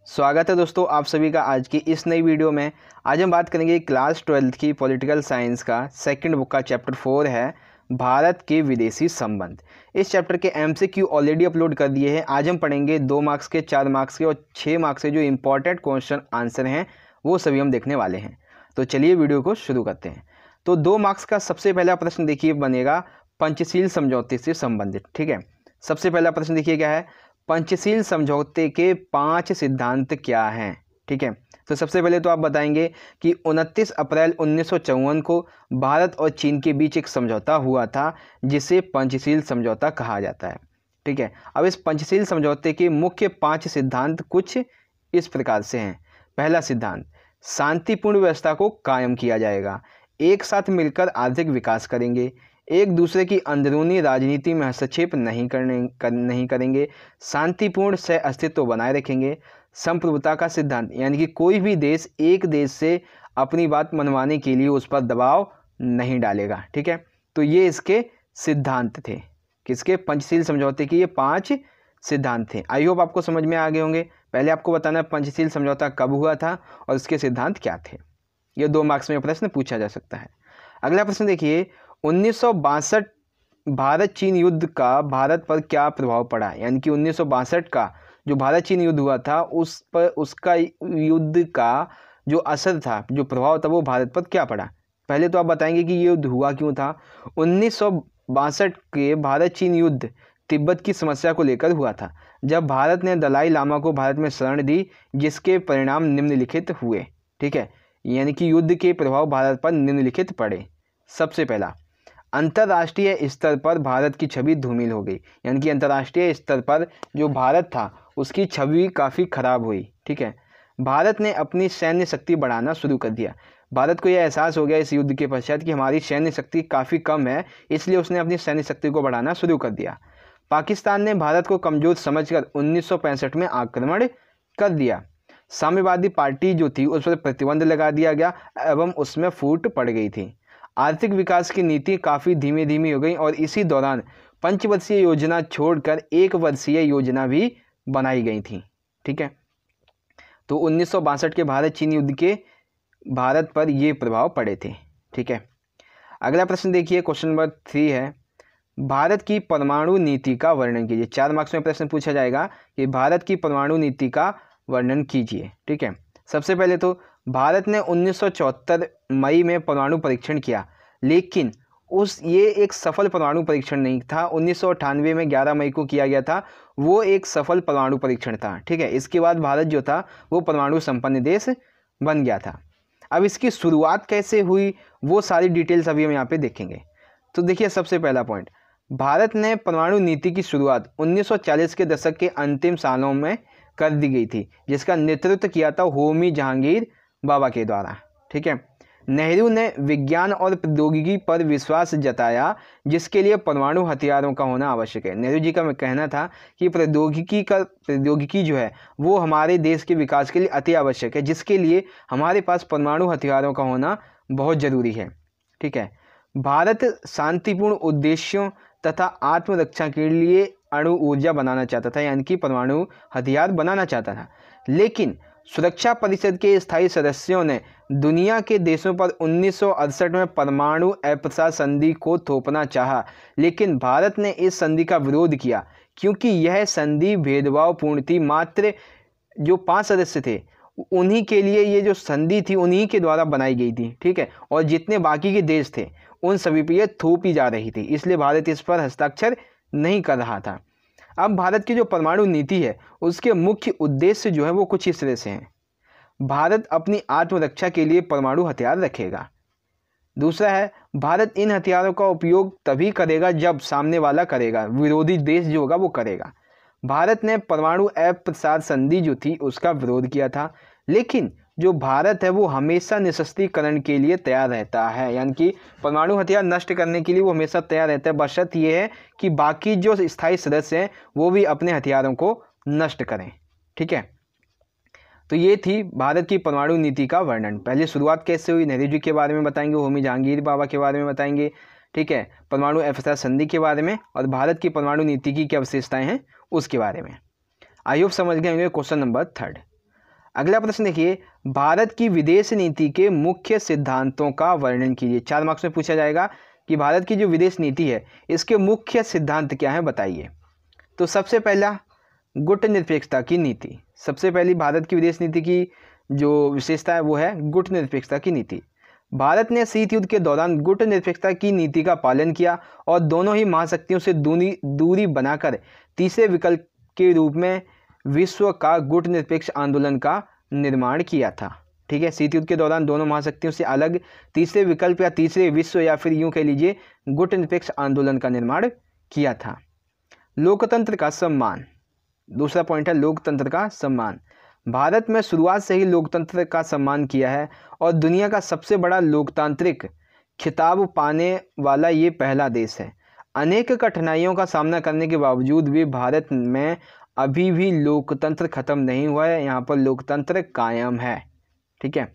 स्वागत है दोस्तों आप सभी का आज की इस नई वीडियो में। आज हम बात करेंगे क्लास 12th की पॉलिटिकल साइंस का सेकंड बुक का चैप्टर 4 है भारत के विदेशी संबंध। इस चैप्टर के एमसीक्यू ऑलरेडी अपलोड कर दिए हैं। आज हम पढ़ेंगे 2 मार्क्स के, 4 मार्क्स के और 6 मार्क्स के जो इंपॉर्टेंट क्वेश्चन आंसर हैं वो सभी हम देखने वाले हैं। तो चलिए वीडियो को शुरू करते हैं। तो 2 मार्क्स का सबसे पहला प्रश्न देखिए बनेगा पंचशील समझौते से संबंधित। ठीक है, सबसे पहला प्रश्न देखिए क्या है, पंचशील समझौते के 5 सिद्धांत क्या हैं। ठीक है, तो सबसे पहले तो आप बताएंगे कि 29 अप्रैल 1954 को भारत और चीन के बीच एक समझौता हुआ था जिसे पंचशील समझौता कहा जाता है। ठीक है, अब इस पंचशील समझौते के मुख्य 5 सिद्धांत कुछ इस प्रकार से हैं। पहला सिद्धांत, शांतिपूर्ण व्यवस्था को कायम किया जाएगा, एक साथ मिलकर आर्थिक विकास करेंगे, एक दूसरे की अंदरूनी राजनीति में हस्तक्षेप नहीं करेंगे, शांतिपूर्ण सह अस्तित्व बनाए रखेंगे। संप्रभुता का सिद्धांत, यानी कि कोई भी देश एक देश से अपनी बात मनवाने के लिए उस पर दबाव नहीं डालेगा। ठीक है, तो ये इसके सिद्धांत थे, किसके, पंचशील समझौते के ये 5 सिद्धांत थे। आई होप आपको समझ में आ गए होंगे। पहले आपको बताना है पंचशील समझौता कब हुआ था और उसके सिद्धांत क्या थे। ये 2 मार्क्स में प्रश्न पूछा जा सकता है। अगला प्रश्न देखिए, 1962 भारत चीन युद्ध का भारत पर क्या प्रभाव पड़ा। यानी कि 1962 का जो भारत चीन युद्ध हुआ था उस पर, उसका युद्ध का जो असर था, जो प्रभाव था, वो भारत पर क्या पड़ा। पहले तो आप बताएंगे कि ये युद्ध हुआ क्यों था। 1962 के भारत चीन युद्ध तिब्बत की समस्या को लेकर हुआ था, जब भारत ने दलाई लामा को भारत में शरण दी, जिसके परिणाम निम्नलिखित हुए। ठीक है, यानी कि युद्ध के प्रभाव भारत पर निम्नलिखित पड़े। सबसे पहला, अंतर्राष्ट्रीय स्तर पर भारत की छवि धूमिल हो गई। यानी कि अंतर्राष्ट्रीय स्तर पर जो भारत था उसकी छवि काफ़ी खराब हुई। ठीक है, भारत ने अपनी सैन्य शक्ति बढ़ाना शुरू कर दिया। भारत को यह एहसास हो गया इस युद्ध के पश्चात कि हमारी सैन्य शक्ति काफ़ी कम है, इसलिए उसने अपनी सैन्य शक्ति को बढ़ाना शुरू कर दिया। पाकिस्तान ने भारत को कमज़ोर समझकर 1965 में आक्रमण कर दिया। साम्यवादी पार्टी जो थी उस पर प्रतिबंध लगा दिया गया एवं उसमें फूट पड़ गई थी। आर्थिक विकास की नीति काफ़ी धीमी धीमी हो गई और इसी दौरान पंचवर्षीय योजना छोड़कर 1 वर्षीय योजना भी बनाई गई थी। ठीक है, तो 1962 के भारत चीन युद्ध के भारत पर ये प्रभाव पड़े थे। ठीक है, अगला प्रश्न देखिए, क्वेश्चन नंबर 3 है, भारत की परमाणु नीति का वर्णन कीजिए। 4 मार्क्स में प्रश्न पूछा जाएगा कि भारत की परमाणु नीति का वर्णन कीजिए। ठीक है, सबसे पहले तो भारत ने 1974 मई में परमाणु परीक्षण किया, लेकिन ये एक सफल परमाणु परीक्षण नहीं था। 1998 में 11 मई को किया गया था, वो एक सफल परमाणु परीक्षण था। ठीक है, इसके बाद भारत जो था वो परमाणु संपन्न देश बन गया था। अब इसकी शुरुआत कैसे हुई वो सारी डिटेल्स अभी हम यहाँ पे देखेंगे। तो देखिए, सबसे पहला पॉइंट, भारत ने परमाणु नीति की शुरुआत 1940 के दशक के अंतिम सालों में कर दी गई थी, जिसका नेतृत्व किया था होमी जहांगीर बाबा के द्वारा। ठीक है, नेहरू ने विज्ञान और प्रौद्योगिकी पर विश्वास जताया, जिसके लिए परमाणु हथियारों का होना आवश्यक है। नेहरू जी का कहना था कि प्रौद्योगिकी जो है वो हमारे देश के विकास के लिए अति आवश्यक है, जिसके लिए हमारे पास परमाणु हथियारों का होना बहुत ज़रूरी है। ठीक है, भारत शांतिपूर्ण उद्देश्यों तथा आत्मरक्षा के लिए अणु ऊर्जा बनाना चाहता था, यानी कि परमाणु हथियार बनाना चाहता था, लेकिन सुरक्षा परिषद के स्थायी सदस्यों ने दुनिया के देशों पर 1968 में परमाणु अप्रसार संधि को थोपना चाहा, लेकिन भारत ने इस संधि का विरोध किया क्योंकि यह संधि भेदभावपूर्ण थी। मात्र जो 5 सदस्य थे उन्हीं के लिए ये जो संधि थी उन्हीं के द्वारा बनाई गई थी। ठीक है, और जितने बाकी के देश थे उन सभी पर यह थोपी जा रही थी, इसलिए भारत इस पर हस्ताक्षर नहीं कर रहा था। अब भारत की जो परमाणु नीति है उसके मुख्य उद्देश्य जो है वो कुछ इस तरह से हैं। भारत अपनी आत्मरक्षा के लिए परमाणु हथियार रखेगा। दूसरा है, भारत इन हथियारों का उपयोग तभी करेगा जब सामने वाला करेगा, विरोधी देश जो होगा वो करेगा। भारत ने परमाणु अप्रसार संधि जो थी उसका विरोध किया था, लेकिन जो भारत है वो हमेशा निरस्त्रीकरण के लिए तैयार रहता है, यानी कि परमाणु हथियार नष्ट करने के लिए वो हमेशा तैयार रहता है, बशर्त ये है कि बाकी जो स्थायी सदस्य हैं वो भी अपने हथियारों को नष्ट करें। ठीक है, तो ये थी भारत की परमाणु नीति का वर्णन। पहले शुरुआत कैसे हुई, नेहरू जी के बारे में बताएंगे, होमी जहांगीर बाबा के बारे में बताएंगे। ठीक है, परमाणु अप्रसार संधि के बारे में और भारत की परमाणु नीति की क्या विशेषताएं हैं उसके बारे में। आई होप समझ गए होंगे। क्वेश्चन नंबर 3, अगला प्रश्न देखिए, भारत की विदेश नीति के मुख्य सिद्धांतों का वर्णन कीजिए। 4 मार्क्स में पूछा जाएगा कि भारत की जो विदेश नीति है इसके मुख्य सिद्धांत क्या है, बताइए। तो सबसे पहला गुटनिरपेक्षता की नीति। सबसे पहली भारत की विदेश नीति की जो विशेषता है वो है गुटनिरपेक्षता की नीति। भारत ने शीत युद्ध के दौरान गुटनिरपेक्षता की नीति का पालन किया और दोनों ही महाशक्तियों से दूरी बनाकर तीसरे विकल्प के रूप में विश्व का गुटनिरपेक्ष आंदोलन का निर्माण किया था। ठीक है, शीत युद्ध के दौरान दोनों महाशक्तियों से अलग तीसरे विकल्प या तीसरे विश्व या फिर यूं कह लीजिए गुटनिरपेक्ष आंदोलन का निर्माण किया था। लोकतंत्र का सम्मान, दूसरा पॉइंट है लोकतंत्र का सम्मान। भारत में शुरुआत से ही लोकतंत्र का सम्मान किया है और दुनिया का सबसे बड़ा लोकतांत्रिक खिताब पाने वाला ये पहला देश है। अनेक कठिनाइयों का सामना करने के बावजूद भी भारत में अभी भी लोकतंत्र खत्म नहीं हुआ है, यहाँ पर लोकतंत्र कायम है। ठीक है,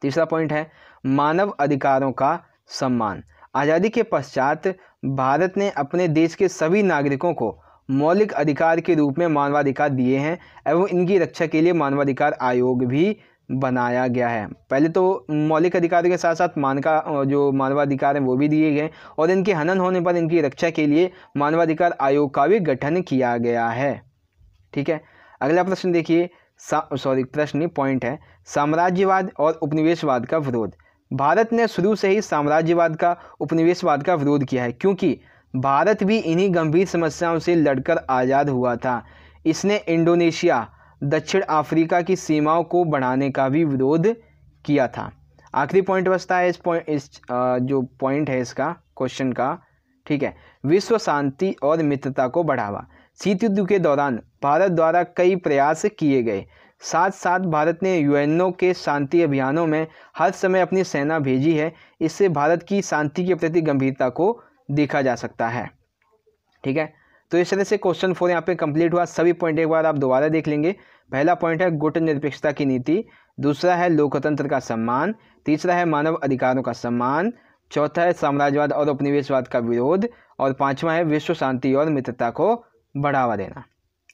तीसरा पॉइंट है मानव अधिकारों का सम्मान। आज़ादी के पश्चात भारत ने अपने देश के सभी नागरिकों को मौलिक अधिकार के रूप में मानवाधिकार दिए हैं एवं इनकी रक्षा के लिए मानवाधिकार आयोग भी बनाया गया है। पहले तो मौलिक अधिकारों के साथ साथ जो मानवाधिकार हैं वो भी दिए गए और इनके हनन होने पर इनकी रक्षा के लिए मानवाधिकार आयोग का भी गठन किया गया है। ठीक है, अगला प्रश्न देखिए, पॉइंट है साम्राज्यवाद और उपनिवेशवाद का विरोध। भारत ने शुरू से ही साम्राज्यवाद का उपनिवेशवाद का विरोध किया है क्योंकि भारत भी इन्हीं गंभीर समस्याओं से लड़कर आज़ाद हुआ था। इसने इंडोनेशिया, दक्षिण अफ्रीका की सीमाओं को बढ़ाने का भी विरोध किया था। आखिरी पॉइंट बचता है जो पॉइंट है इसका क्वेश्चन का। ठीक है, विश्व शांति और मित्रता को बढ़ावा। शीत युद्ध के दौरान भारत द्वारा कई प्रयास किए गए, साथ साथ भारत ने यूएनओ के शांति अभियानों में हर समय अपनी सेना भेजी है। इससे भारत की शांति के प्रति गंभीरता को देखा जा सकता है। ठीक है, तो इस तरह से क्वेश्चन 4 यहाँ पे कंप्लीट हुआ। सभी पॉइंट एक बार आप दोबारा देख लेंगे। पहला पॉइंट है गुटनिरपेक्षता की नीति, दूसरा है लोकतंत्र का सम्मान, तीसरा है मानव अधिकारों का सम्मान, चौथा है साम्राज्यवाद और उपनिवेशवाद का विरोध और पांचवा है विश्व शांति और मित्रता को बढ़ावा देना।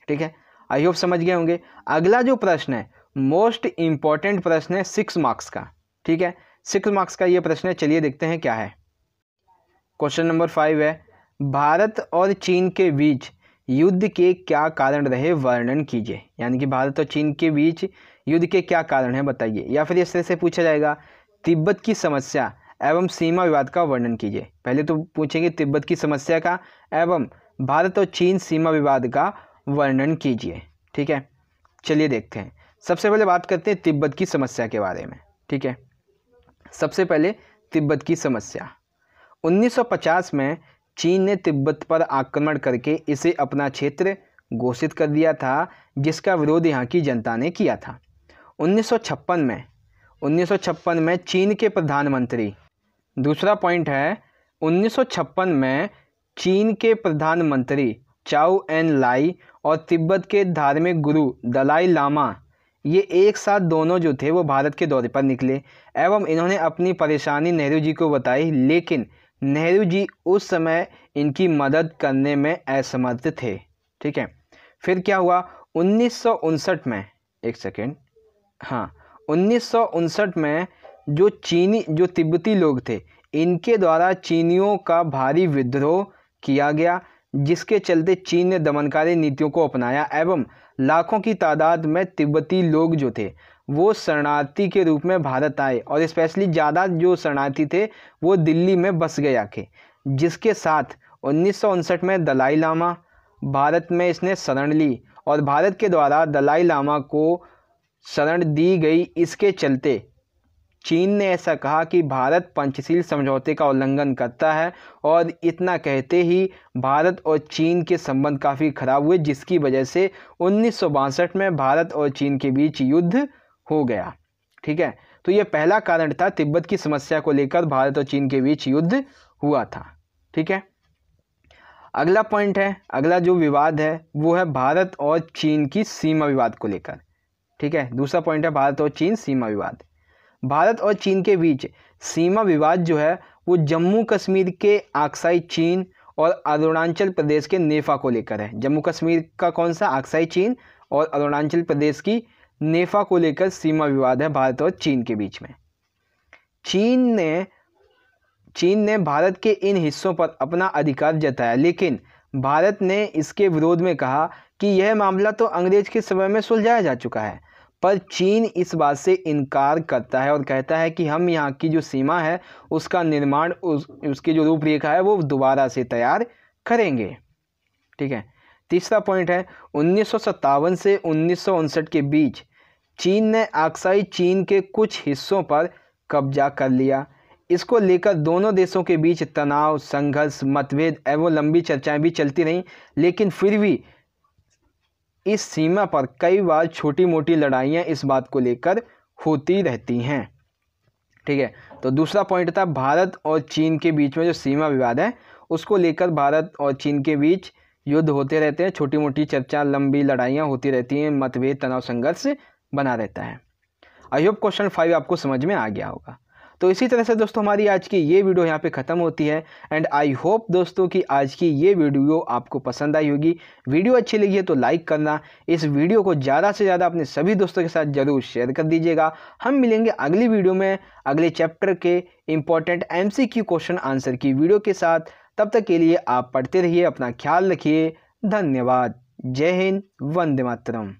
ठीक है, आई होप समझ गए होंगे। अगला जो प्रश्न है मोस्ट इंपॉर्टेंट प्रश्न है 6 मार्क्स का। ठीक है, 6 मार्क्स का ये प्रश्न है, चलिए देखते हैं क्या है। क्वेश्चन नंबर 5 है भारत और चीन के बीच युद्ध के क्या कारण रहे, वर्णन कीजिए। यानी कि भारत और चीन के बीच युद्ध के क्या कारण है बताइए। या फिर इस तरह से पूछा जाएगा तिब्बत की समस्या एवं सीमा विवाद का वर्णन कीजिए। पहले तो पूछेंगे तिब्बत की समस्या का एवं भारत और चीन सीमा विवाद का वर्णन कीजिए। ठीक है, चलिए देखते हैं। सबसे पहले बात करते हैं तिब्बत की समस्या के बारे में। ठीक है, सबसे पहले तिब्बत की समस्या। 1950 में चीन ने तिब्बत पर आक्रमण करके इसे अपना क्षेत्र घोषित कर दिया था, जिसका विरोध यहाँ की जनता ने किया था। 1956 में चीन के प्रधानमंत्री, दूसरा पॉइंट है 1956 में चीन के प्रधानमंत्री चाउ एन लाई और तिब्बत के धार्मिक गुरु दलाई लामा, ये एक साथ दोनों जो थे वो भारत के दौरे पर निकले एवं इन्होंने अपनी परेशानी नेहरू जी को बताई, लेकिन नेहरू जी उस समय इनकी मदद करने में असमर्थ थे। ठीक है, फिर क्या हुआ 1959 में, 1959 में जो तिब्बती लोग थे इनके द्वारा चीनियों का भारी विद्रोह किया गया, जिसके चलते चीन ने दमनकारी नीतियों को अपनाया एवं लाखों की तादाद में तिब्बती लोग जो थे वो शरणार्थी के रूप में भारत आए और स्पेशली ज़्यादा जो शरणार्थी थे वो दिल्ली में बस गए आके, जिसके साथ 1959 में दलाई लामा भारत में इसने शरण ली और भारत के द्वारा दलाई लामा को शरण दी गई। इसके चलते चीन ने ऐसा कहा कि भारत पंचशील समझौते का उल्लंघन करता है और इतना कहते ही भारत और चीन के संबंध काफ़ी खराब हुए, जिसकी वजह से 1962 में भारत और चीन के बीच युद्ध हो गया। ठीक है, तो ये पहला कारण था तिब्बत की समस्या को लेकर भारत और चीन के बीच युद्ध हुआ था। ठीक है, अगला पॉइंट है, अगला जो विवाद है वो है भारत और चीन की सीमा विवाद को लेकर। ठीक है, दूसरा पॉइंट है भारत और चीन सीमा विवाद। भारत और चीन के बीच सीमा विवाद जो है वो जम्मू कश्मीर के अक्साई चीन और अरुणाचल प्रदेश के नेफा को लेकर है। जम्मू कश्मीर का कौन सा, अक्साई चीन, और अरुणाचल प्रदेश की नेफा को लेकर सीमा विवाद है भारत और चीन के बीच में। चीन ने भारत के इन हिस्सों पर अपना अधिकार जताया, लेकिन भारत ने इसके विरोध में कहा कि यह मामला तो अंग्रेज के समय में सुलझाया जा चुका है। पर चीन इस बात से इनकार करता है और कहता है कि हम यहाँ की जो सीमा है उसका निर्माण, उसकी जो रूपरेखा है वो दोबारा से तैयार करेंगे। ठीक है। तीसरा पॉइंट है 1957 से 1959 के बीच चीन ने अक्साई चीन के कुछ हिस्सों पर कब्जा कर लिया। इसको लेकर दोनों देशों के बीच तनाव, संघर्ष, मतभेद एवं लंबी चर्चाएं भी चलती रहीं, लेकिन फिर भी इस सीमा पर कई बार छोटी मोटी लड़ाइयां इस बात को लेकर होती रहती हैं। ठीक है। तो दूसरा पॉइंट था भारत और चीन के बीच में जो सीमा विवाद है उसको लेकर भारत और चीन के बीच युद्ध होते रहते हैं, छोटी मोटी चर्चा, लंबी लड़ाइयाँ होती रहती हैं, मतभेद, तनाव, संघर्ष बना रहता है। आई होप क्वेश्चन 5 आपको समझ में आ गया होगा। तो इसी तरह से दोस्तों हमारी आज की ये वीडियो यहाँ पे ख़त्म होती है एंड आई होप दोस्तों कि आज की ये वीडियो आपको पसंद आई होगी। वीडियो अच्छी लगी है तो लाइक करना, इस वीडियो को ज़्यादा से ज़्यादा अपने सभी दोस्तों के साथ ज़रूर शेयर कर दीजिएगा। हम मिलेंगे अगली वीडियो में अगले चैप्टर के इम्पोर्टेंट MCQ क्वेश्चन आंसर की वीडियो के साथ। तब तक के लिए आप पढ़ते रहिए, अपना ख्याल रखिए। धन्यवाद। जय हिंद, वंदे मातरम।